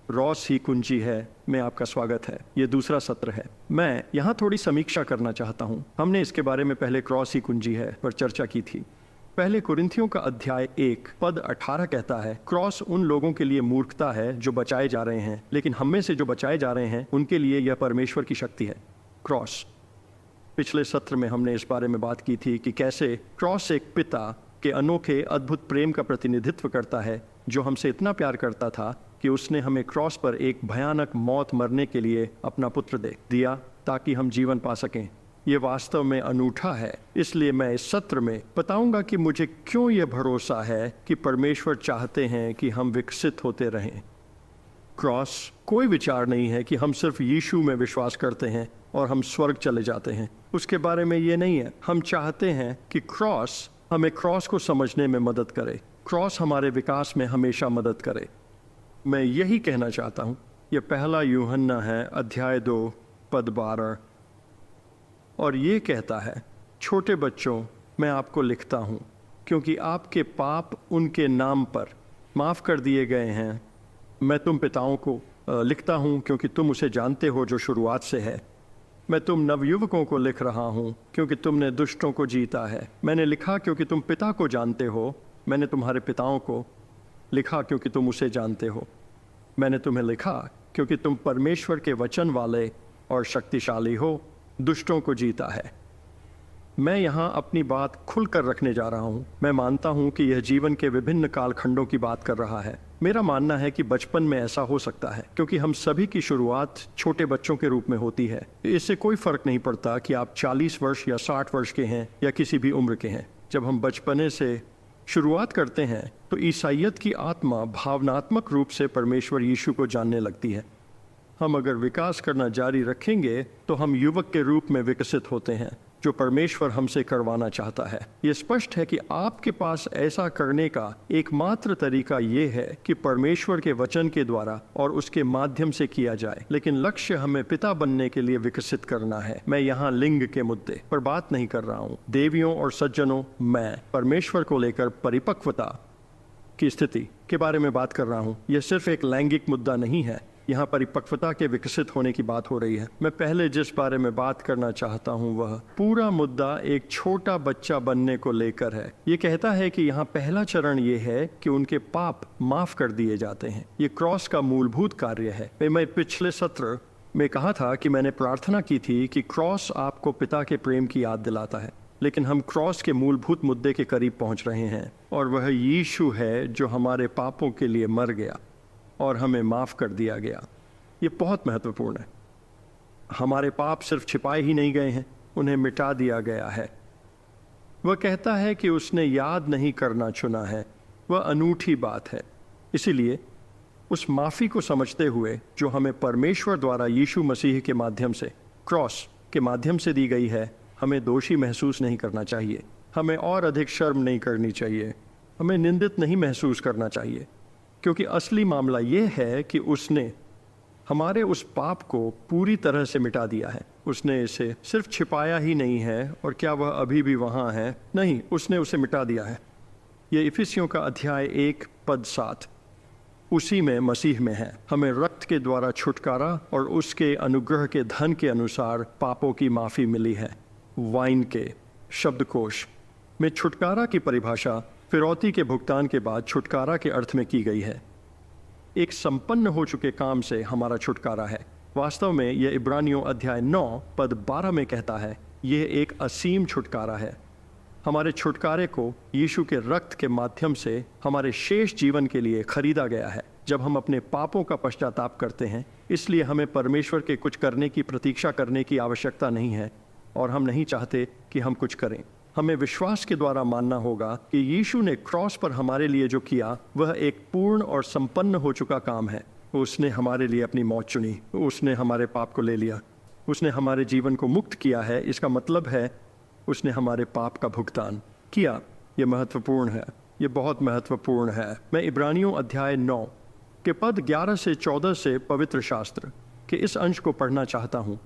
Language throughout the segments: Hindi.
रॉस ही कुंजी है में आपका स्वागत है। ये दूसरा सत्र है। मैं यहाँ थोड़ी समीक्षा करना चाहता हूँ। हमने इसके बारे में पहले क्रॉस ही कुंजी है पर चर्चा की थी। पहले कुरिन्थियों का अध्याय 1 पद 18 कहता है, क्रॉस उन लोगों के लिए मूर्खता है जो बचाए जा रहे हैं, लेकिन हम में से जो बचाए जा रहे हैं उनके लिए यह परमेश्वर की शक्ति है। क्रॉस, पिछले सत्र में हमने इस बारे में बात की थी कि कैसे क्रॉस एक पिता के अनोखे अद्भुत प्रेम का प्रतिनिधित्व करता है, जो हमसे इतना प्यार करता था कि उसने हमें क्रॉस पर एक भयानक मौत मरने के लिए अपना पुत्र दे दिया ताकि हम जीवन पा सकें। ये वास्तव में अनूठा है। इसलिए मैं इस सत्र में बताऊंगा कि मुझे क्यों यह भरोसा है कि परमेश्वर चाहते हैं कि हम विकसित होते रहें। क्रॉस कोई विचार नहीं है कि हम सिर्फ यीशु में विश्वास करते हैं और हम स्वर्ग चले जाते हैं। उसके बारे में ये नहीं है। हम चाहते हैं कि क्रॉस हमें क्रॉस को समझने में मदद करे। क्रॉस हमारे विकास में हमेशा मदद करे। मैं यही कहना चाहता हूँ। यह पहला यूहन्ना है अध्याय 2 पद 12 और ये कहता है, छोटे बच्चों मैं आपको लिखता हूँ क्योंकि आपके पाप उनके नाम पर माफ़ कर दिए गए हैं। मैं तुम पिताओं को लिखता हूँ क्योंकि तुम उसे जानते हो जो शुरुआत से है। मैं तुम नवयुवकों को लिख रहा हूँ क्योंकि तुमने दुष्टों को जीता है। मैंने लिखा क्योंकि तुम पिता को जानते हो। मैंने तुम्हारे पिताओं को लिखा क्योंकि तुम उसे जानते हो। मैंने तुम्हें लिखा क्योंकि तुम परमेश्वर के वचन वाले और शक्तिशाली हो, दुष्टों को जीता है। मैं यहाँ अपनी बात खुलकर रखने जा रहा हूँ। मैं मानता हूँ कि यह जीवन के विभिन्न कालखंडों की बात कर रहा है। मेरा मानना है कि बचपन में ऐसा हो सकता है क्योंकि हम सभी की शुरुआत छोटे बच्चों के रूप में होती है। इससे कोई फर्क नहीं पड़ता कि आप 40 वर्ष या 60 वर्ष के हैं या किसी भी उम्र के हैं। जब हम बचपने से शुरुआत करते हैं तो ईसाइयत की आत्मा भावनात्मक रूप से परमेश्वर यीशु को जानने लगती है। हम अगर विकास करना जारी रखेंगे तो हम युवक के रूप में विकसित होते हैं जो परमेश्वर हमसे करवाना चाहता है। ये स्पष्ट है कि आपके पास ऐसा करने का एकमात्र तरीका ये है कि परमेश्वर के वचन के द्वारा और उसके माध्यम से किया जाए, लेकिन लक्ष्य हमें पिता बनने के लिए विकसित करना है। मैं यहाँ लिंग के मुद्दे पर बात नहीं कर रहा हूँ। देवियों और सज्जनों, मैं परमेश्वर को लेकर परिपक्वता की स्थिति के बारे में बात कर रहा हूँ। यह सिर्फ एक लैंगिक मुद्दा नहीं है। यहाँ परिपक्वता के विकसित होने की बात हो रही है। मैं पहले जिस बारे में बात करना चाहता हूँ वह पूरा मुद्दा एक छोटा बच्चा बनने को लेकर है। ये कहता है कि यहाँ पहला चरण ये है कि उनके पाप माफ कर दिए जाते हैं। ये क्रॉस का मूलभूत कार्य है। मैं पिछले सत्र में कहा था कि मैंने प्रार्थना की थी कि क्रॉस आपको पिता के प्रेम की याद दिलाता है, लेकिन हम क्रॉस के मूलभूत मुद्दे के करीब पहुंच रहे हैं और वह यीशु है जो हमारे पापों के लिए मर गया और हमें माफ़ कर दिया गया। ये बहुत महत्वपूर्ण है। हमारे पाप सिर्फ छिपाए ही नहीं गए हैं, उन्हें मिटा दिया गया है। वह कहता है कि उसने याद नहीं करना चुना है। वह अनूठी बात है। इसीलिए उस माफ़ी को समझते हुए जो हमें परमेश्वर द्वारा यीशु मसीह के माध्यम से, क्रॉस के माध्यम से दी गई है, हमें दोषी महसूस नहीं करना चाहिए। हमें और अधिक शर्म नहीं करनी चाहिए। हमें निंदित नहीं महसूस करना चाहिए, क्योंकि असली मामला ये है कि उसने हमारे उस पाप को पूरी तरह से मिटा दिया है। उसने इसे सिर्फ छिपाया ही नहीं है और क्या वह अभी भी वहाँ है? नहीं, उसने उसे मिटा दिया है। ये इफिसियों का अध्याय 1 पद 7 उसी में मसीह में है। हमें रक्त के द्वारा छुटकारा और उसके अनुग्रह के धन के अनुसार पापों की माफ़ी मिली है। वाइन के शब्दकोश में छुटकारा की परिभाषा फिरौती के भुगतान के बाद छुटकारा के अर्थ में की गई है। एक संपन्न हो चुके काम से हमारा छुटकारा है। वास्तव में यह इब्रानियों अध्याय 9 पद 12 में कहता है, यह एक असीम छुटकारा है। हमारे छुटकारे को यीशु के रक्त के माध्यम से हमारे शेष जीवन के लिए खरीदा गया है। जब हम अपने पापों का पश्चाताप करते हैं, इसलिए हमें परमेश्वर के कुछ करने की प्रतीक्षा करने की आवश्यकता नहीं है और हम नहीं चाहते कि हम कुछ करें। हमें विश्वास के द्वारा मानना होगा कि यीशु ने क्रॉस पर हमारे लिए जो किया वह एक पूर्ण और संपन्न हो चुका काम है। उसने हमारे लिए अपनी मौत चुनी। उसने हमारे पाप को ले लिया। उसने हमारे जीवन को मुक्त किया है। इसका मतलब है उसने हमारे पाप का भुगतान किया। यह महत्वपूर्ण है। यह बहुत महत्वपूर्ण है। मैं इब्रानियों अध्याय 9 के पद 11 से 14 से पवित्र शास्त्र के इस अंश को पढ़ना चाहता हूँ।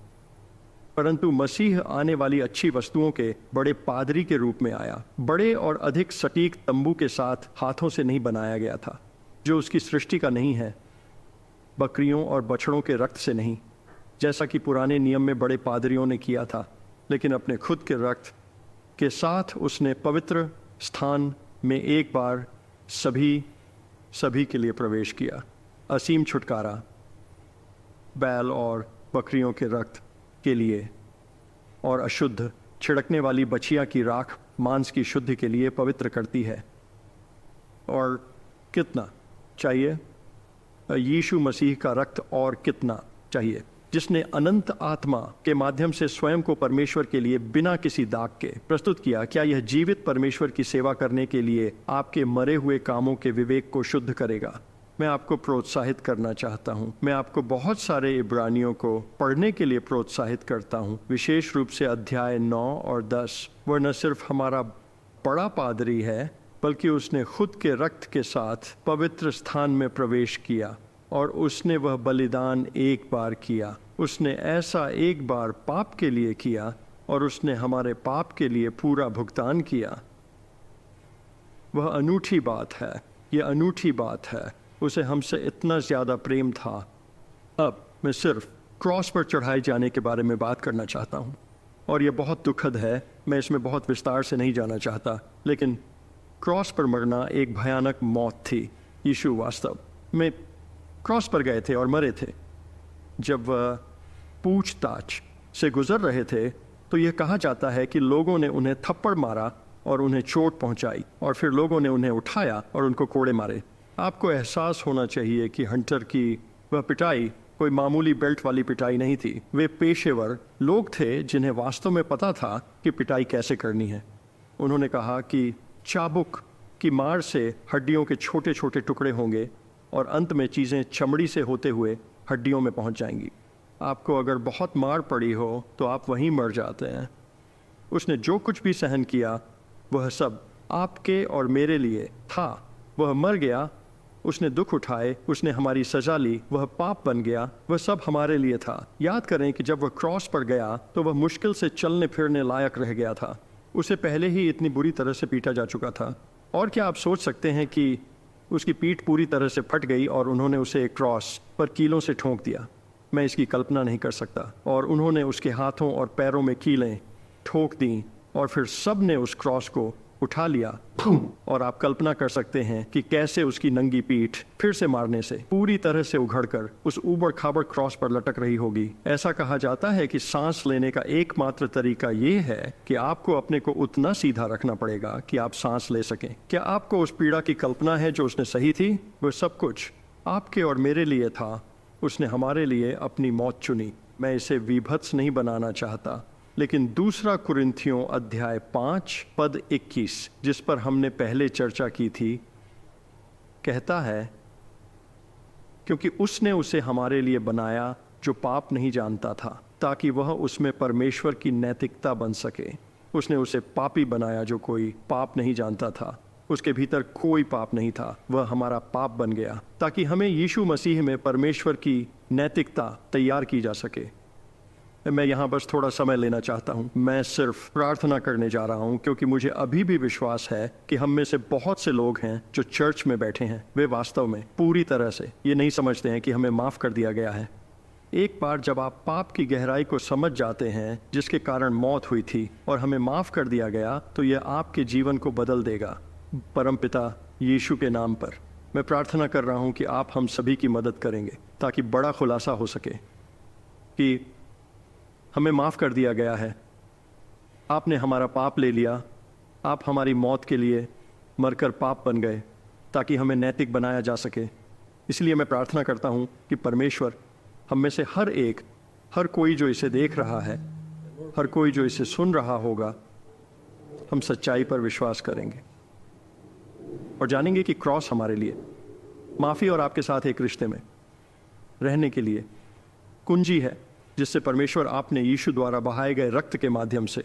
परंतु मसीह आने वाली अच्छी वस्तुओं के बड़े पादरी के रूप में आया, बड़े और अधिक सटीक तंबू के साथ हाथों से नहीं बनाया गया था, जो उसकी सृष्टि का नहीं है। बकरियों और बछड़ों के रक्त से नहीं, जैसा कि पुराने नियम में बड़े पादरियों ने किया था, लेकिन अपने खुद के रक्त के साथ उसने पवित्र स्थान में एक बार सभी के लिए प्रवेश किया। असीम छुटकारा बैल और बकरियों के रक्त के लिए और अशुद्ध छिड़कने वाली बछिया की राख मांस की शुद्धि के लिए पवित्र करती है। और कितना चाहिए? यीशु मसीह का रक्त और कितना चाहिए, जिसने अनंत आत्मा के माध्यम से स्वयं को परमेश्वर के लिए बिना किसी दाग के प्रस्तुत किया। क्या यह जीवित परमेश्वर की सेवा करने के लिए आपके मरे हुए कामों के विवेक को शुद्ध करेगा? मैं आपको प्रोत्साहित करना चाहता हूं। मैं आपको बहुत सारे इब्रानियों को पढ़ने के लिए प्रोत्साहित करता हूं, विशेष रूप से अध्याय 9 और 10। वह न सिर्फ हमारा बड़ा पादरी है, बल्कि उसने खुद के रक्त के साथ पवित्र स्थान में प्रवेश किया और उसने वह बलिदान एक बार किया। उसने ऐसा एक बार पाप के लिए किया और उसने हमारे पाप के लिए पूरा भुगतान किया। वह अनूठी बात है, यह अनूठी बात है। उसे हमसे इतना ज़्यादा प्रेम था। अब मैं सिर्फ क्रॉस पर चढ़ाए जाने के बारे में बात करना चाहता हूँ, और यह बहुत दुखद है। मैं इसमें बहुत विस्तार से नहीं जाना चाहता, लेकिन क्रॉस पर मरना एक भयानक मौत थी। यीशु वास्तव में क्रॉस पर गए थे और मरे थे। जब वह पूछताछ से गुजर रहे थे तो यह कहा जाता है कि लोगों ने उन्हें थप्पड़ मारा और उन्हें चोट पहुंचाई, और फिर लोगों ने उन्हें उठाया और उनको कोड़े मारे। आपको एहसास होना चाहिए कि हंटर की वह पिटाई कोई मामूली बेल्ट वाली पिटाई नहीं थी। वे पेशेवर लोग थे जिन्हें वास्तव में पता था कि पिटाई कैसे करनी है। उन्होंने कहा कि चाबुक की मार से हड्डियों के छोटे छोटे टुकड़े होंगे और अंत में चीज़ें चमड़ी से होते हुए हड्डियों में पहुंच जाएंगी। आपको अगर बहुत मार पड़ी हो तो आप वहीं मर जाते हैं। उसने जो कुछ भी सहन किया वह सब आपके और मेरे लिए था। वह मर गया, उसने दुख उठाए, उसने हमारी सजा ली, वह पाप बन गया, वह सब हमारे लिए था। याद करें कि जब वह क्रॉस पर गया तो वह मुश्किल से चलने फिरने लायक रह गया था। उसे पहले ही इतनी बुरी तरह से पीटा जा चुका था। और क्या आप सोच सकते हैं कि उसकी पीठ पूरी तरह से फट गई और उन्होंने उसे एक क्रॉस पर कीलों से ठोंक दिया? मैं इसकी कल्पना नहीं कर सकता। और उन्होंने उसके हाथों और पैरों में कीलें ठोक दी और फिर सब ने उस क्रॉस को उठा लिया। और आप कल्पना कर सकते हैं कि कैसे उसकी नंगी पीठ फिर से मारने से पूरी तरह से उघड़कर उस ऊबड़ खाबड़ क्रॉस पर लटक रही होगी। ऐसा कहा जाता है कि सांस लेने का एकमात्र तरीका ये है कि आपको अपने को उतना सीधा रखना पड़ेगा कि आप सांस ले सकें। क्या आपको उस पीड़ा की कल्पना है जो उसने सही थी? वह सब कुछ आपके और मेरे लिए था। उसने हमारे लिए अपनी मौत चुनी। मैं इसे विभत्स नहीं बनाना चाहता, लेकिन दूसरा कुरिन्थियों अध्याय 5 पद 21, जिस पर हमने पहले चर्चा की थी, कहता है, क्योंकि उसने उसे हमारे लिए बनाया जो पाप नहीं जानता था, ताकि वह उसमें परमेश्वर की नैतिकता बन सके। उसने उसे पापी बनाया जो कोई पाप नहीं जानता था। उसके भीतर कोई पाप नहीं था, वह हमारा पाप बन गया, ताकि हमें यीशु मसीह में परमेश्वर की नैतिकता तैयार की जा सके। मैं यहाँ बस थोड़ा समय लेना चाहता हूँ। मैं सिर्फ प्रार्थना करने जा रहा हूँ, क्योंकि मुझे अभी भी विश्वास है कि हम में से बहुत से लोग हैं जो चर्च में बैठे हैं, वे वास्तव में पूरी तरह से ये नहीं समझते हैं कि हमें माफ़ कर दिया गया है। एक बार जब आप पाप की गहराई को समझ जाते हैं जिसके कारण मौत हुई थी और हमें माफ़ कर दिया गया, तो यह आपके जीवन को बदल देगा। परमपिता यीशु के नाम पर मैं प्रार्थना कर रहा हूँ कि आप हम सभी की मदद करेंगे, ताकि बड़ा खुलासा हो सके कि हमें माफ़ कर दिया गया है। आपने हमारा पाप ले लिया। आप हमारी मौत के लिए मरकर पाप बन गए, ताकि हमें नैतिक बनाया जा सके। इसलिए मैं प्रार्थना करता हूँ कि परमेश्वर हम में से हर कोई जो इसे देख रहा है, हर कोई जो इसे सुन रहा होगा, हम सच्चाई पर विश्वास करेंगे और जानेंगे कि क्रॉस हमारे लिए माफ़ी और आपके साथ एक रिश्ते में रहने के लिए कुंजी है, जिससे परमेश्वर आपने यीशु द्वारा बहाए गए रक्त के माध्यम से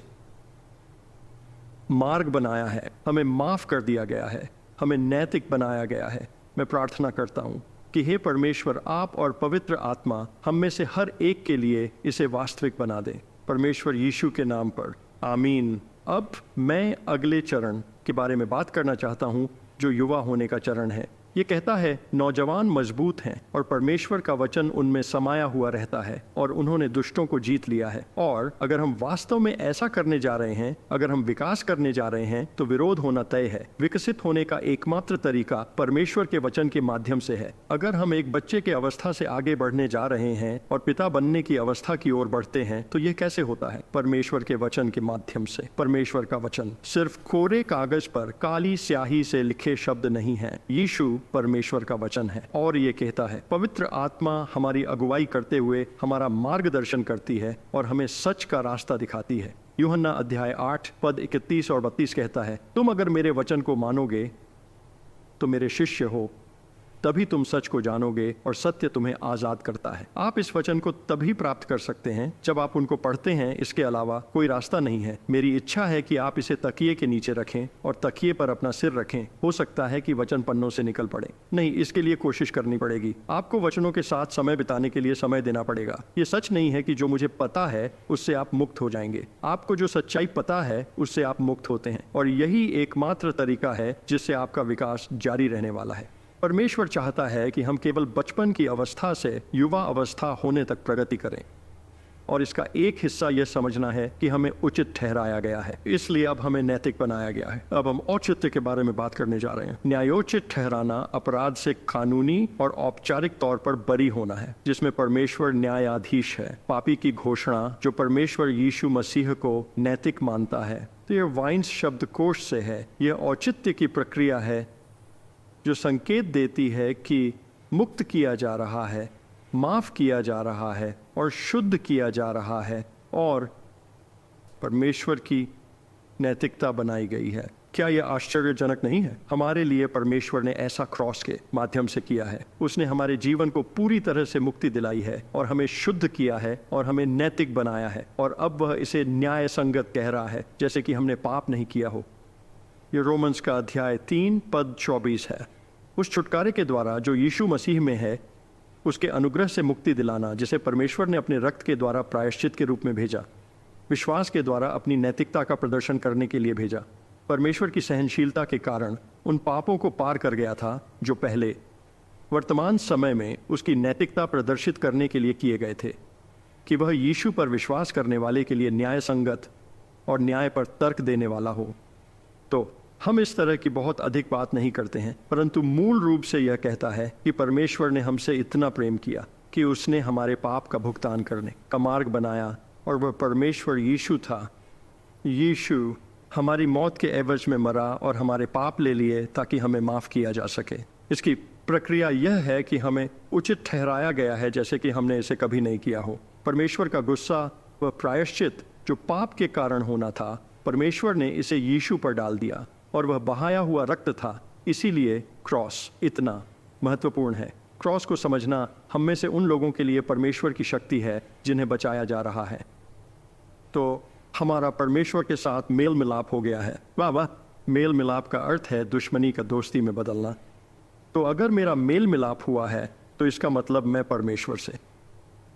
मार्ग बनाया है। हमें माफ़ कर दिया गया है, हमें नैतिक बनाया गया है। मैं प्रार्थना करता हूँ कि हे परमेश्वर, आप और पवित्र आत्मा हम में से हर एक के लिए इसे वास्तविक बना दें, परमेश्वर यीशु के नाम पर, आमीन। अब मैं अगले चरण के बारे में बात करना चाहता हूँ, जो युवा होने का चरण है। ये कहता है नौजवान मजबूत हैं और परमेश्वर का वचन उनमें समाया हुआ रहता है और उन्होंने दुष्टों को जीत लिया है। और अगर हम वास्तव में ऐसा करने जा रहे हैं, अगर हम विकास करने जा रहे हैं, तो विरोध होना तय है। विकसित होने का एकमात्र तरीका परमेश्वर के वचन के माध्यम से है। अगर हम एक बच्चे के अवस्था से आगे बढ़ने जा रहे हैं और पिता बनने की अवस्था की ओर बढ़ते हैं, तो यह कैसे होता है? परमेश्वर के वचन के माध्यम से। परमेश्वर का वचन सिर्फ कोरे कागज पर काली स्याही से लिखे शब्द नहीं है। यीशु परमेश्वर का वचन है और ये कहता है पवित्र आत्मा हमारी अगुवाई करते हुए हमारा मार्गदर्शन करती है और हमें सच का रास्ता दिखाती है। यूहन्ना अध्याय 8 पद 31 और 32 कहता है, तुम अगर मेरे वचन को मानोगे तो मेरे शिष्य हो, तभी तुम सच को जानोगे और सत्य तुम्हें आजाद करता है। आप इस वचन को तभी प्राप्त कर सकते हैं जब आप उनको पढ़ते हैं। इसके अलावा कोई रास्ता नहीं है। मेरी इच्छा है कि आप इसे तकिए के नीचे रखें और तकिए पर अपना सिर रखें। हो सकता है कि वचन पन्नों से निकल पड़े। नहीं, इसके लिए कोशिश करनी पड़ेगी। आपको वचनों के साथ समय बिताने के लिए समय देना पड़ेगा। ये सच नहीं है कि जो मुझे पता है उससे आप मुक्त हो जाएंगे। आपको जो सच्चाई पता है उससे आप मुक्त होते हैं और यही एकमात्र तरीका है जिससे आपका विकास जारी रहने वाला है। परमेश्वर चाहता है कि हम केवल बचपन की अवस्था से युवा अवस्था होने तक प्रगति करें और इसका एक हिस्सा यह समझना है कि हमें उचित ठहराया गया है, इसलिए अब हमें नैतिक बनाया गया है। अब हम औचित्य के बारे में बात करने जा रहे हैं। न्यायोचित ठहराना अपराध से कानूनी और औपचारिक तौर पर बरी होना है, जिसमें परमेश्वर न्यायाधीश है। पापी की घोषणा जो परमेश्वर यीशु मसीह को नैतिक मानता है। तो यह वाइन्स शब्दकोश से है। यह औचित्य की प्रक्रिया है जो संकेत देती है कि मुक्त किया जा रहा है, माफ किया जा रहा है और शुद्ध किया जा रहा है और परमेश्वर की नैतिकता बनाई गई है। क्या यह आश्चर्यजनक नहीं है? हमारे लिए परमेश्वर ने ऐसा क्रॉस के माध्यम से किया है। उसने हमारे जीवन को पूरी तरह से मुक्ति दिलाई है और हमें शुद्ध किया है और हमें नैतिक बनाया है और अब वह इसे न्याय संगत कह रहा है, जैसे कि हमने पाप नहीं किया हो। ये रोमन्स का अध्याय 3 पद 24 है। उस छुटकारे के द्वारा जो यीशु मसीह में है, उसके अनुग्रह से मुक्ति दिलाना, जिसे परमेश्वर ने अपने रक्त के द्वारा प्रायश्चित के रूप में भेजा, विश्वास के द्वारा अपनी नैतिकता का प्रदर्शन करने के लिए भेजा। परमेश्वर की सहनशीलता के कारण उन पापों को पार कर गया था जो पहले वर्तमान समय में उसकी नैतिकता प्रदर्शित करने के लिए किए गए थे, कि वह यीशु पर विश्वास करने वाले के लिए न्याय संगत और न्याय पर तर्क देने वाला हो। तो हम इस तरह की बहुत अधिक बात नहीं करते हैं, परंतु मूल रूप से यह कहता है कि परमेश्वर ने हमसे इतना प्रेम किया कि उसने हमारे पाप का भुगतान करने का मार्ग बनाया और वह परमेश्वर यीशु था। यीशु हमारी मौत के एवज में मरा और हमारे पाप ले लिए ताकि हमें माफ किया जा सके। इसकी प्रक्रिया यह है कि हमें उचित ठहराया गया है जैसे कि हमने इसे कभी नहीं किया हो। परमेश्वर का गुस्सा व प्रायश्चित जो पाप के कारण होना था, परमेश्वर ने इसे यीशु पर डाल दिया और वह बहाया हुआ रक्त था। इसीलिए क्रॉस इतना महत्वपूर्ण है। क्रॉस को समझना हम में से उन लोगों के लिए परमेश्वर की शक्ति है जिन्हें बचाया जा रहा है। तो हमारा परमेश्वर के साथ मेल मिलाप हो गया है। वाह वाह! मेल मिलाप का अर्थ है दुश्मनी का दोस्ती में बदलना। तो अगर मेरा मेल मिलाप हुआ है तो इसका मतलब मैं परमेश्वर से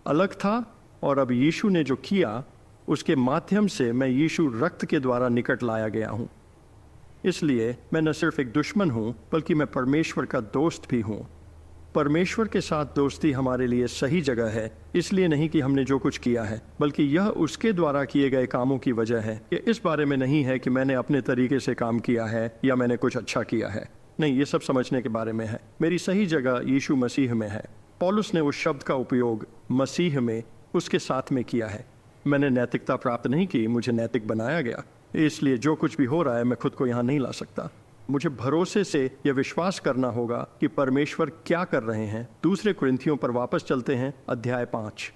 अलग था और अब यीशु ने जो किया उसके माध्यम से मैं यीशु रक्त के द्वारा निकट लाया गया हूँ। इसलिए मैं न सिर्फ एक दुश्मन हूँ बल्कि मैं परमेश्वर का दोस्त भी हूँ। परमेश्वर के साथ दोस्ती हमारे लिए सही जगह है, इसलिए नहीं कि हमने जो कुछ किया है, बल्कि यह उसके द्वारा किए गए कामों की वजह है। ये इस बारे में नहीं है कि मैंने अपने तरीके से काम किया है या मैंने कुछ अच्छा किया है। नहीं, ये सब समझने के बारे में है। मेरी सही जगह यीशु मसीह में है। पौलुस ने उस शब्द का उपयोग मसीह में उसके साथ में किया है। मैंने नैतिकता प्राप्त नहीं की, मुझे नैतिक बनाया गया। इसलिए जो कुछ भी हो रहा है मैं खुद को यहाँ नहीं ला सकता। मुझे भरोसे से यह विश्वास करना होगा कि परमेश्वर क्या कर रहे हैं। दूसरे कुरिन्थियों पर वापस चलते हैं, अध्याय 5।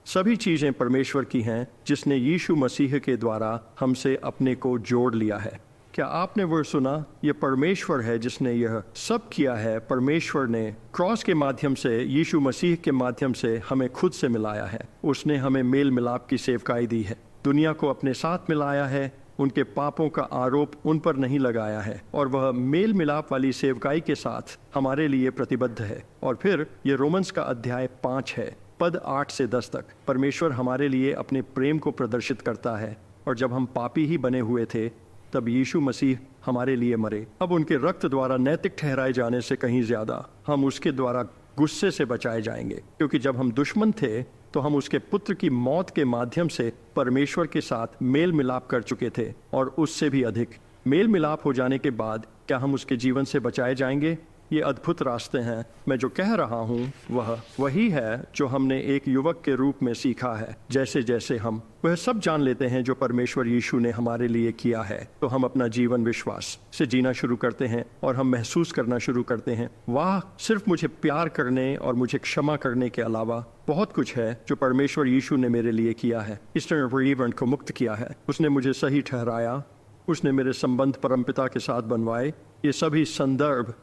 सभी चीज़ें परमेश्वर की हैं जिसने यीशु मसीह के द्वारा हमसे अपने को जोड़ लिया है। क्या आपने वो सुना? यह परमेश्वर है जिसने यह सब किया है। परमेश्वर ने क्रॉस के माध्यम से, यीशु मसीह के माध्यम से हमें खुद से मिलाया है। उसने हमें मेल मिलाप की सेवकाई दी है, दुनिया को अपने साथ मिलाया है, उनके पापों का आरोप उन पर नहीं लगाया है और वह मेल मिलाप वाली सेवकाई के साथ हमारे लिए प्रतिबद्ध है। और फिर ये रोमन्स का अध्याय 5 है, पद 8 से 10 तक। परमेश्वर हमारे लिए अपने प्रेम को प्रदर्शित करता है और जब हम पापी ही बने हुए थे तब यीशु मसीह हमारे लिए मरे। अब उनके रक्त द्वारा नैतिक ठहराए जाने से कहीं ज्यादा हम उसके द्वारा गुस्से से बचाए जाएंगे, क्योंकि जब हम दुश्मन थे तो हम उसके पुत्र की मौत के माध्यम से परमेश्वर के साथ मेल मिलाप कर चुके थे, और उससे भी अधिक मेल मिलाप हो जाने के बाद क्या हम उसके जीवन से बचाए जाएंगे? ये अद्भुत रास्ते हैं। मैं जो कह रहा हूँ वह वही है जो हमने एक युवक के रूप में सीखा है। जैसे जैसे हम वह सब जान लेते हैं जो परमेश्वर यीशु ने हमारे लिए किया है, तो हम अपना जीवन विश्वास से जीना शुरू करते हैं और हम महसूस करना शुरू करते हैं, वाह, सिर्फ मुझे प्यार करने और मुझे क्षमा करने के अलावा बहुत कुछ है जो परमेश्वर यीशु ने मेरे लिए किया है। ईस्टर को मुक्त किया है, उसने मुझे सही ठहराया, उसने मेरे संबंध परमपिता के साथ बनवाए। ये सभी संदर्भ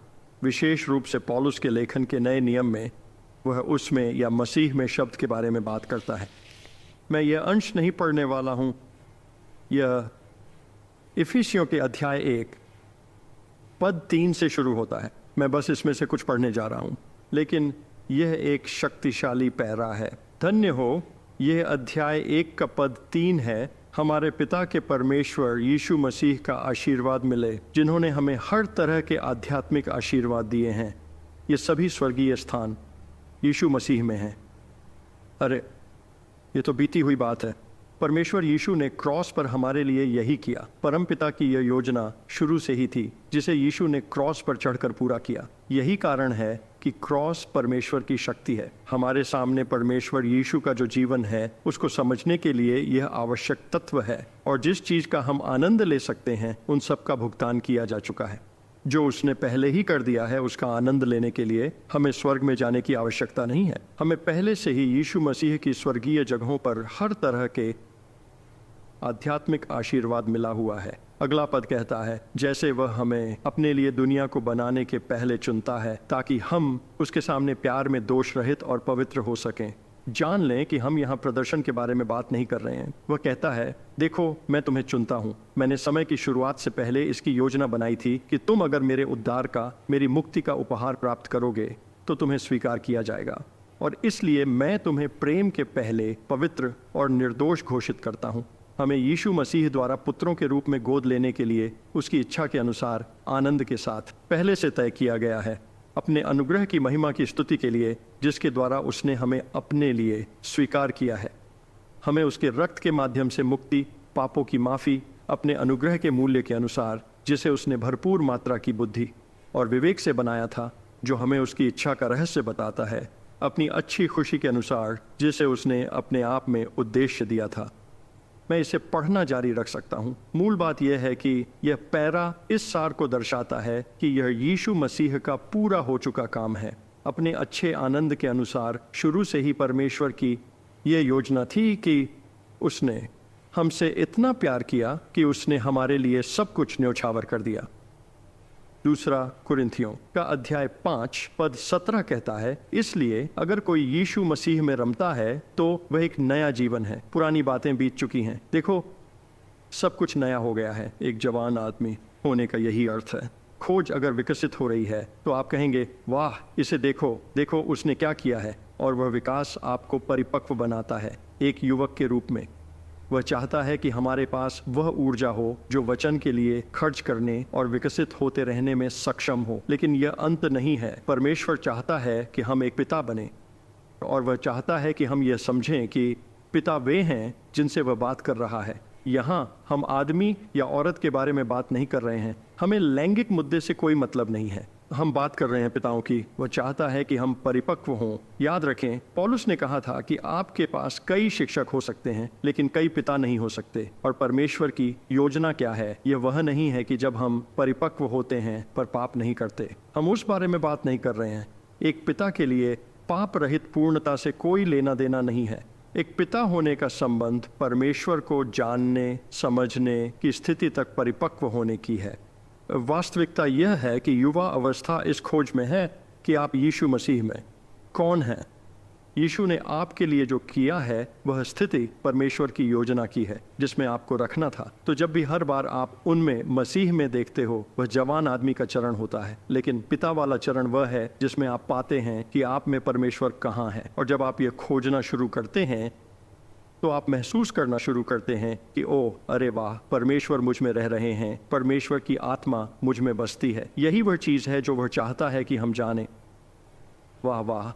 विशेष रूप से पौलुस के लेखन के नए नियम में वह उसमें या मसीह में शब्द के बारे में बात करता है। मैं यह अंश नहीं पढ़ने वाला हूँ, यह इफिसियों के अध्याय 1 पद 3 से शुरू होता है। मैं बस इसमें से कुछ पढ़ने जा रहा हूँ, लेकिन यह एक शक्तिशाली पैरा है। धन्य हो, यह अध्याय 1 का पद 3 है, हमारे पिता के परमेश्वर यीशु मसीह का आशीर्वाद मिले, जिन्होंने हमें हर तरह के आध्यात्मिक आशीर्वाद दिए हैं। ये सभी स्वर्गीय स्थान यीशु मसीह में हैं। अरे, ये तो बीती हुई बात है। परमेश्वर यीशु ने क्रॉस पर हमारे लिए यही किया। परमपिता की यह योजना शुरू से ही थी, जिसे यीशु ने क्रॉस पर चढ़कर पूरा किया। यही कारण है कि क्रॉस परमेश्वर की शक्ति है। हमारे सामने परमेश्वर यीशु का जो जीवन है, उसको समझने के लिए यह आवश्यक तत्व है, और जिस चीज का हम आनंद ले सकते हैं उन सब का भुगतान किया जा चुका है। जो उसने पहले ही कर दिया है, उसका आनंद लेने के लिए हमें स्वर्ग में जाने की आवश्यकता नहीं है। हमें पहले से ही यीशु मसीह की स्वर्गीय जगहों पर हर तरह के आध्यात्मिक आशीर्वाद मिला हुआ है। अगला पद कहता है, जैसे वह हमें अपने लिए दुनिया को बनाने के पहले चुनता है, ताकि हम उसके सामने प्यार में दोष रहित और पवित्र हो सकें। जान लें कि हम यहाँ प्रदर्शन के बारे में बात नहीं कर रहे हैं। वह कहता है, देखो, मैं तुम्हें चुनता हूँ। मैंने समय की शुरुआत से पहले इसकी योजना बनाई थी कि तुम अगर मेरे उद्धार का, मेरी मुक्ति का उपहार प्राप्त करोगे तो तुम्हें स्वीकार किया जाएगा, और इसलिए मैं तुम्हें प्रेम के पहले पवित्र और निर्दोष घोषित करता हूँ। हमें यीशु मसीह द्वारा पुत्रों के रूप में गोद लेने के लिए उसकी इच्छा के अनुसार आनंद के साथ पहले से तय किया गया है, अपने अनुग्रह की महिमा की स्तुति के लिए, जिसके द्वारा उसने हमें अपने लिए स्वीकार किया है। हमें उसके रक्त के माध्यम से मुक्ति, पापों की माफ़ी, अपने अनुग्रह के मूल्य के अनुसार, जिसे उसने भरपूर मात्रा की बुद्धि और विवेक से बनाया था, जो हमें उसकी इच्छा का रहस्य बताता है, अपनी अच्छी खुशी के अनुसार, जिसे उसने अपने आप में उद्देश्य दिया था। मैं इसे पढ़ना जारी रख सकता हूँ। मूल बात यह है कि यह पैरा इस सार को दर्शाता है कि यह यीशु मसीह का पूरा हो चुका काम है। अपने अच्छे आनंद के अनुसार शुरू से ही परमेश्वर की यह योजना थी कि उसने हमसे इतना प्यार किया कि उसने हमारे लिए सब कुछ न्योछावर कर दिया। दूसरा कुरिन्थियों का अध्याय 5 पद 17 कहता है, इसलिए अगर कोई यीशु मसीह में रमता है तो वह एक नया जीवन है, पुरानी बातें बीत चुकी हैं, देखो सब कुछ नया हो गया है। एक जवान आदमी होने का यही अर्थ है। खोज अगर विकसित हो रही है तो आप कहेंगे, वाह, इसे देखो, देखो उसने क्या किया है, और वह विकास आपको परिपक्व बनाता है एक युवक के रूप में। वह चाहता है कि हमारे पास वह ऊर्जा हो जो वचन के लिए खर्च करने और विकसित होते रहने में सक्षम हो। लेकिन यह अंत नहीं है। परमेश्वर चाहता है कि हम एक पिता बने, और वह चाहता है कि हम यह समझें कि पिता वे हैं जिनसे वह बात कर रहा है। यहाँ हम आदमी या औरत के बारे में बात नहीं कर रहे हैं। हमें लैंगिक मुद्दे से कोई मतलब नहीं है। हम बात कर रहे हैं पिताओं की। वह चाहता है कि हम परिपक्व हों। याद रखें, पौलुस ने कहा था कि आपके पास कई शिक्षक हो सकते हैं लेकिन कई पिता नहीं हो सकते। और परमेश्वर की योजना क्या है? यह वह नहीं है कि जब हम परिपक्व होते हैं पर पाप नहीं करते। हम उस बारे में बात नहीं कर रहे हैं। एक पिता के लिए पाप रहित पूर्णता से कोई लेना देना नहीं है। एक पिता होने का संबंध परमेश्वर को जानने, समझने की स्थिति तक परिपक्व होने की है। वास्तविकता यह है कि युवा अवस्था इस खोज में है कि आप यीशु मसीह में कौन हैं। यीशु ने आपके लिए जो किया है वह स्थिति परमेश्वर की योजना की है जिसमें आपको रखना था। तो जब भी हर बार आप उनमें मसीह में देखते हो, वह जवान आदमी का चरण होता है। लेकिन पिता वाला चरण वह है जिसमें आप पाते हैं कि आप में परमेश्वर कहाँ है। और जब आप ये खोजना शुरू करते हैं तो आप महसूस करना शुरू करते हैं कि ओह अरे वाह, परमेश्वर मुझ में रह रहे हैं, परमेश्वर की आत्मा मुझ में बसती है। यही वह चीज़ है जो वह चाहता है कि हम जानें। वाह वाह,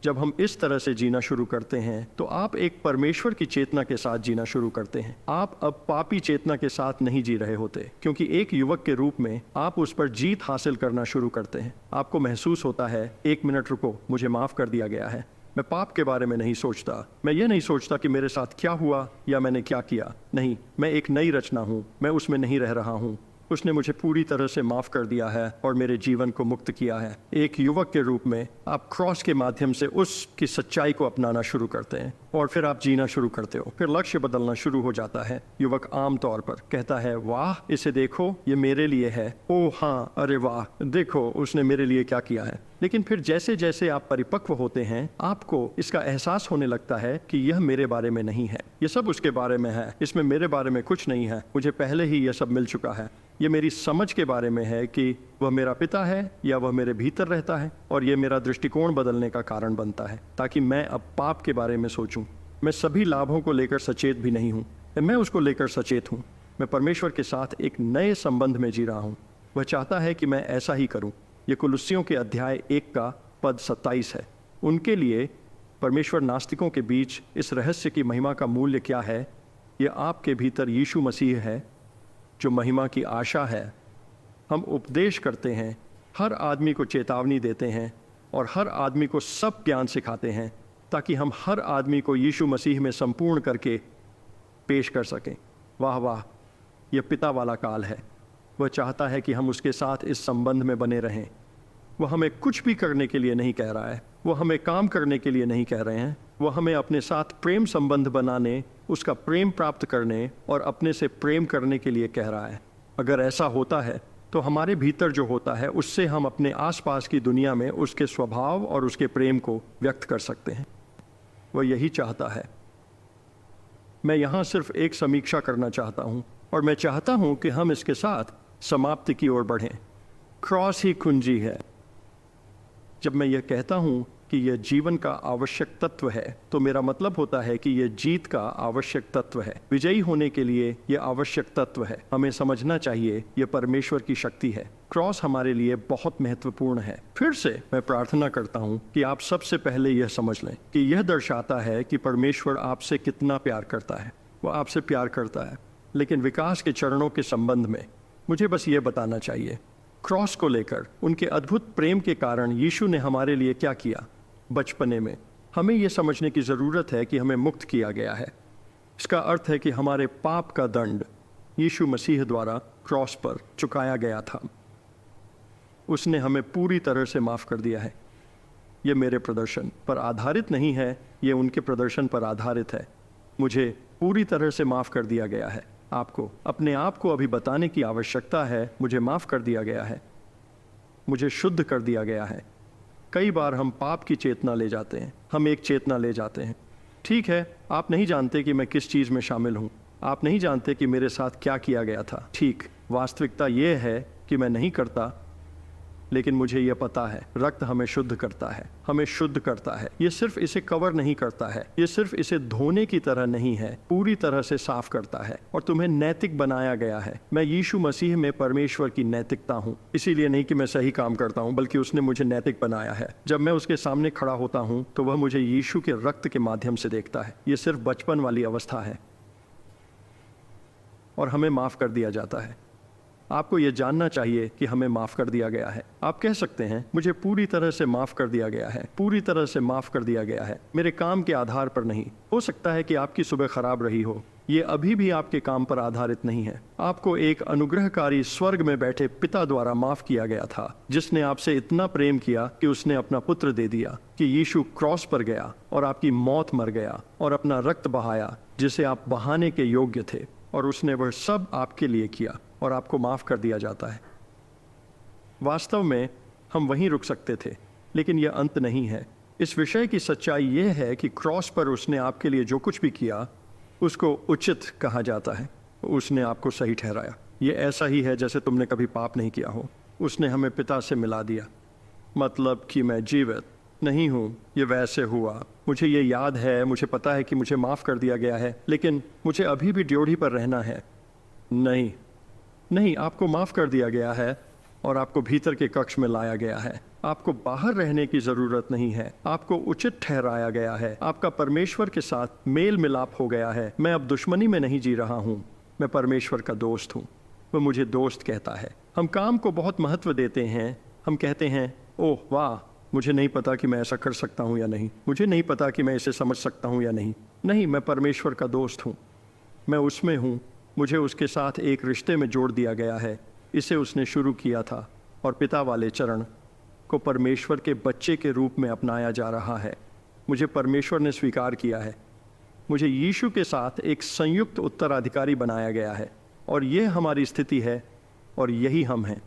जब हम इस तरह से जीना शुरू करते हैं तो आप एक परमेश्वर की चेतना के साथ जीना शुरू करते हैं। आप अब पापी चेतना के साथ नहीं जी रहे होते, क्योंकि एक युवक के रूप में आप उस पर जीत हासिल करना शुरू करते हैं। आपको महसूस होता है, एक मिनट रुको, मुझे माफ़ कर दिया गया है। मैं पाप के बारे में नहीं सोचता, मैं ये नहीं सोचता कि मेरे साथ क्या हुआ या मैंने क्या किया। नहीं, मैं एक नई रचना हूँ, मैं उसमें नहीं रह रहा हूँ। उसने मुझे पूरी तरह से माफ़ कर दिया है और मेरे जीवन को मुक्त किया है। एक युवक के रूप में आप क्रॉस के माध्यम से उसकी सच्चाई को अपनाना शुरू करते हैं और फिर आप जीना शुरू करते हो। फिर लक्ष्य बदलना शुरू हो जाता है। युवक आम तौर पर कहता है, वाह इसे देखो, ये मेरे लिए है। ओह हाँ, अरे वाह, देखो उसने मेरे लिए क्या किया है। लेकिन फिर जैसे जैसे आप परिपक्व होते हैं, आपको इसका एहसास होने लगता है कि यह मेरे बारे में नहीं है, ये सब उसके बारे में है, इसमें मेरे बारे में कुछ नहीं है। मुझे पहले ही यह सब मिल चुका है। ये मेरी समझ के बारे में है कि वह मेरा पिता है या वह मेरे भीतर रहता है, और ये मेरा दृष्टिकोण बदलने का कारण बनता है ताकि मैं अब पाप के बारे में सोचूं। मैं सभी लाभों को लेकर सचेत भी नहीं हूँ, मैं उसको लेकर सचेत हूँ। मैं परमेश्वर के साथ एक नए संबंध में जी रहा हूँ। वह चाहता है कि मैं ऐसा ही करूँ। ये कुलुस्सियों के अध्याय 1 का पद 27 है। उनके लिए परमेश्वर नास्तिकों के बीच इस रहस्य की महिमा का मूल्य क्या है? ये आपके भीतर यीशु मसीह है जो महिमा की आशा है। हम उपदेश करते हैं, हर आदमी को चेतावनी देते हैं और हर आदमी को सब ज्ञान सिखाते हैं ताकि हम हर आदमी को यीशु मसीह में संपूर्ण करके पेश कर सकें। वाह वाह, यह पिता वाला काल है। वह चाहता है कि हम उसके साथ इस संबंध में बने रहें। वह हमें कुछ भी करने के लिए नहीं कह रहा है, वह हमें काम करने के लिए नहीं कह रहे हैं। वह हमें अपने साथ प्रेम संबंध बनाने, उसका प्रेम प्राप्त करने और अपने से प्रेम करने के लिए कह रहा है। अगर ऐसा होता है तो हमारे भीतर जो होता है उससे हम अपने आसपास की दुनिया में उसके स्वभाव और उसके प्रेम को व्यक्त कर सकते हैं। वह यही चाहता है। मैं यहाँ सिर्फ एक समीक्षा करना चाहता हूँ और मैं चाहता हूँ कि हम इसके साथ समाप्ति की ओर बढ़ें। क्रॉस ही कुंजी है। जब मैं यह कहता हूँ कि यह जीवन का आवश्यक तत्व है तो मेरा मतलब होता है कि यह जीत का आवश्यक तत्व है। विजयी होने के लिए यह आवश्यक तत्व है। हमें समझना चाहिए यह परमेश्वर की शक्ति है। क्रॉस हमारे लिए बहुत महत्वपूर्ण है। फिर से मैं प्रार्थना करता हूँ कि आप सबसे पहले यह समझ लें कि यह दर्शाता है कि परमेश्वर आपसे कितना प्यार करता है। वह आपसे प्यार करता है, लेकिन विकास के चरणों के संबंध में मुझे बस ये बताना चाहिए, क्रॉस को लेकर उनके अद्भुत प्रेम के कारण यीशु ने हमारे लिए क्या किया। बचपने में हमें यह समझने की ज़रूरत है कि हमें मुक्त किया गया है। इसका अर्थ है कि हमारे पाप का दंड यीशु मसीह द्वारा क्रॉस पर चुकाया गया था। उसने हमें पूरी तरह से माफ़ कर दिया है। यह मेरे प्रदर्शन पर आधारित नहीं है, यह उनके प्रदर्शन पर आधारित है। मुझे पूरी तरह से माफ़ कर दिया गया है। आपको अपने आप को अभी बताने की आवश्यकता है, मुझे माफ़ कर दिया गया है, मुझे शुद्ध कर दिया गया है। कई बार हम पाप की चेतना ले जाते हैं, हम एक चेतना ले जाते हैं। ठीक है, आप नहीं जानते कि मैं किस चीज़ में शामिल हूँ, आप नहीं जानते कि मेरे साथ क्या किया गया था। ठीक, वास्तविकता ये है कि मैं नहीं करता, लेकिन मुझे यह पता है रक्त हमें शुद्ध करता है, हमें शुद्ध करता है। ये सिर्फ इसे कवर नहीं करता है, ये सिर्फ इसे धोने की तरह नहीं है, पूरी तरह से साफ करता है और तुम्हें नैतिक बनाया गया है। मैं यीशु मसीह में परमेश्वर की नैतिकता हूँ। इसीलिए नहीं कि मैं सही काम करता हूँ, बल्कि उसने मुझे नैतिक बनाया है। जब मैं उसके सामने खड़ा होता हूँ तो वह मुझे यीशु के रक्त के माध्यम से देखता है। ये सिर्फ बचपन वाली अवस्था है और हमें माफ कर दिया जाता है। आपको यह जानना चाहिए कि हमें माफ़ कर दिया गया है। आप कह सकते हैं, मुझे पूरी तरह से माफ़ कर दिया गया है, पूरी तरह से माफ़ कर दिया गया है, मेरे काम के आधार पर नहीं। हो सकता है कि आपकी सुबह खराब रही हो, ये अभी भी आपके काम पर आधारित नहीं है। आपको एक अनुग्रहकारी स्वर्ग में बैठे पिता द्वारा माफ़ किया गया था, जिसने आपसे इतना प्रेम किया कि उसने अपना पुत्र दे दिया, कि यीशु क्रॉस पर गया और आपकी मौत मर गया और अपना रक्त बहाया जिसे आप बहाने के योग्य थे, और उसने वह सब आपके लिए किया और आपको माफ़ कर दिया जाता है। वास्तव में हम वहीं रुक सकते थे, लेकिन यह अंत नहीं है। इस विषय की सच्चाई यह है कि क्रॉस पर उसने आपके लिए जो कुछ भी किया उसको उचित कहा जाता है। उसने आपको सही ठहराया। यह ऐसा ही है जैसे तुमने कभी पाप नहीं किया हो। उसने हमें पिता से मिला दिया, मतलब कि मैं जीवित, नहीं हूँ। ये वैसे हुआ, मुझे ये याद है, मुझे पता है कि मुझे माफ़ कर दिया गया है, लेकिन मुझे अभी भी ड्योढ़ी पर रहना है। नहीं, नहीं, आपको माफ़ कर दिया गया है और आपको भीतर के कक्ष में लाया गया है। आपको बाहर रहने की ज़रूरत नहीं है। आपको उचित ठहराया गया है। आपका परमेश्वर के साथ मेल मिलाप हो गया है। मैं अब दुश्मनी में नहीं जी रहा हूँ, मैं परमेश्वर का दोस्त हूँ। वह मुझे दोस्त कहता है। हम काम को बहुत महत्व देते हैं। हम कहते हैं, ओह वाह, मुझे नहीं पता कि मैं ऐसा कर सकता हूँ या नहीं, मुझे नहीं पता कि मैं इसे समझ सकता हूँ या नहीं। नहीं, मैं परमेश्वर का दोस्त हूँ, मैं उसमें हूँ। मुझे उसके साथ एक रिश्ते में जोड़ दिया गया है। इसे उसने शुरू किया था और पिता वाले चरण को परमेश्वर के बच्चे के रूप में अपनाया जा रहा है। मुझे परमेश्वर ने स्वीकार किया है। मुझे यीशु के साथ एक संयुक्त उत्तराधिकारी बनाया गया है और यह हमारी स्थिति है और यही हम हैं।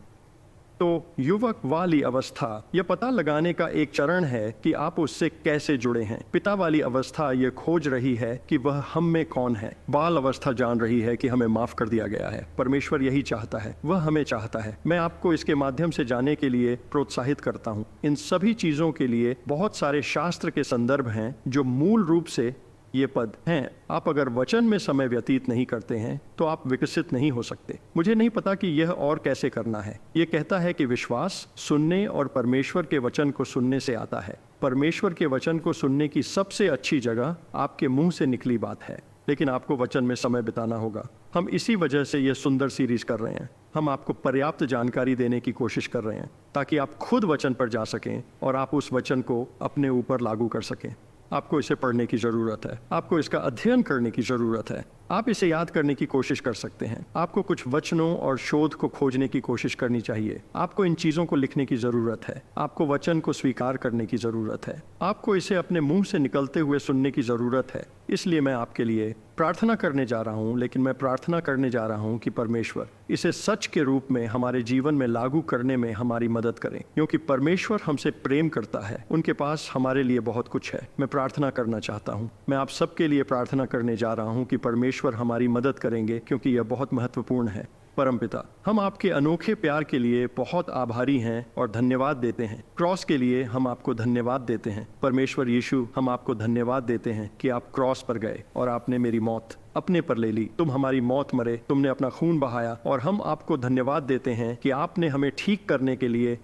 तो युवक वाली अवस्था यह पता लगाने का एक चरण है कि आप उससे कैसे जुड़े हैं। पिता वाली अवस्था यह खोज रही है कि वह हम में कौन है। बाल अवस्था जान रही है कि हमें माफ कर दिया गया है। परमेश्वर यही चाहता है, वह हमें चाहता है। मैं आपको इसके माध्यम से जाने के लिए प्रोत्साहित करता हूँ। इन सभी चीजों के लिए बहुत सारे शास्त्र के संदर्भ हैं जो मूल रूप से ये पद हैं। आप अगर वचन में समय व्यतीत नहीं करते हैं तो आप विकसित नहीं हो सकते। मुझे नहीं पता कि यह और कैसे करना है। यह कहता है कि विश्वास सुनने और परमेश्वर के वचन को सुनने से आता है। परमेश्वर के वचन को सुनने की सबसे अच्छी जगह आपके मुंह से निकली बात है, लेकिन आपको वचन में समय बिताना होगा। हम इसी वजह से यह सुंदर सीरीज कर रहे हैं। हम आपको पर्याप्त जानकारी देने की कोशिश कर रहे हैं ताकि आप खुद वचन पर जा सकें और आप उस वचन को अपने ऊपर लागू कर सकें। आपको इसे पढ़ने की ज़रूरत है, आपको इसका अध्ययन करने की ज़रूरत है। आप इसे याद करने की कोशिश कर सकते हैं। आपको कुछ वचनों और शोध को खोजने की कोशिश करनी चाहिए। आपको इन चीज़ों को लिखने की ज़रूरत है। आपको वचन को स्वीकार करने की ज़रूरत है। आपको इसे अपने मुंह से निकलते हुए सुनने की ज़रूरत है। इसलिए मैं आपके लिए प्रार्थना करने जा रहा हूँ, लेकिन मैं प्रार्थना करने जा रहा हूँ कि परमेश्वर इसे सच के रूप में हमारे जीवन में लागू करने में हमारी मदद करें, क्योंकि परमेश्वर हमसे प्रेम करता है। उनके पास हमारे लिए बहुत कुछ है। मैं प्रार्थना करना चाहता हूँ। मैं आप सबके लिए प्रार्थना करने जा रहा हूँ कि परमेश्वर हमारी मदद करेंगे, क्योंकि यह बहुत महत्वपूर्ण है। परमपिता, हम आपके अनोखे प्यार के लिए बहुत आभारी हैं और धन्यवाद देते हैं। क्रॉस के लिए हम आपको धन्यवाद देते हैं। परमेश्वर यीशु, हम आपको धन्यवाद देते हैं कि आप क्रॉस पर गए और आपने मेरी मौत अपने पर ले ली। तुम हमारी मौत मरे, तुमने अपना खून बहाया, और हम आपको धन्यवाद देते हैं कि आपने हमें ठीक करने के लिए,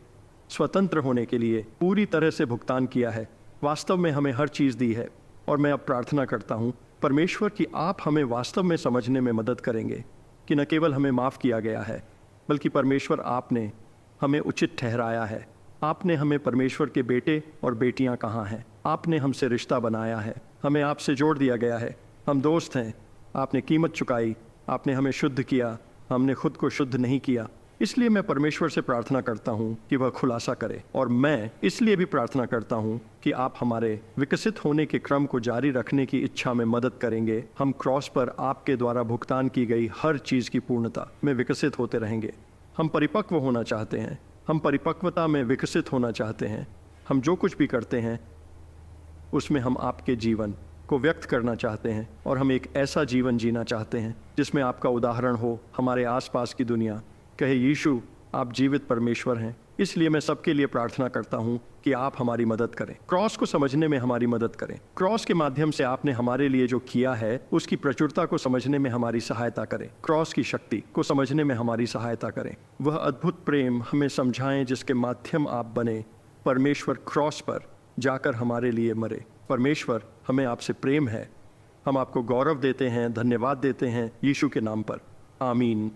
स्वतंत्र होने के लिए पूरी तरह से भुगतान किया है। वास्तव में हमें हर चीज़ दी है। और मैं अब प्रार्थना करता हूँ परमेश्वर कि आप हमें वास्तव में समझने में मदद करेंगे कि न केवल हमें माफ़ किया गया है, बल्कि परमेश्वर आपने हमें उचित ठहराया है। आपने हमें परमेश्वर के बेटे और बेटियां कहा हैं। आपने हमसे रिश्ता बनाया है, हमें आपसे जोड़ दिया गया है। हम दोस्त हैं। आपने कीमत चुकाई, आपने हमें शुद्ध किया, हमने खुद को शुद्ध नहीं किया। इसलिए मैं परमेश्वर से प्रार्थना करता हूँ कि वह खुलासा करे, और मैं इसलिए भी प्रार्थना करता हूँ कि आप हमारे विकसित होने के क्रम को जारी रखने की इच्छा में मदद करेंगे। हम क्रॉस पर आपके द्वारा भुगतान की गई हर चीज़ की पूर्णता में विकसित होते रहेंगे। हम परिपक्व होना चाहते हैं। हम परिपक्वता में विकसित होना चाहते हैं। हम जो कुछ भी करते हैं उसमें हम आपके जीवन को व्यक्त करना चाहते हैं, और हम एक ऐसा जीवन जीना चाहते हैं जिसमें आपका उदाहरण हो। हमारे आसपास की दुनिया कहे, यीशु आप जीवित परमेश्वर हैं। इसलिए मैं सबके लिए प्रार्थना करता हूँ कि आप हमारी मदद करें, क्रॉस को समझने में हमारी मदद करें। क्रॉस के माध्यम से आपने हमारे लिए जो किया है उसकी प्रचुरता को समझने में हमारी सहायता करें। क्रॉस की शक्ति को समझने में हमारी सहायता करें। वह अद्भुत प्रेम हमें समझाएं जिसके माध्यम आप बने। परमेश्वर क्रॉस पर जाकर हमारे लिए मरे। परमेश्वर, हमें आपसे प्रेम है। हम आपको गौरव देते हैं, धन्यवाद देते हैं यीशु के नाम पर। आमीन।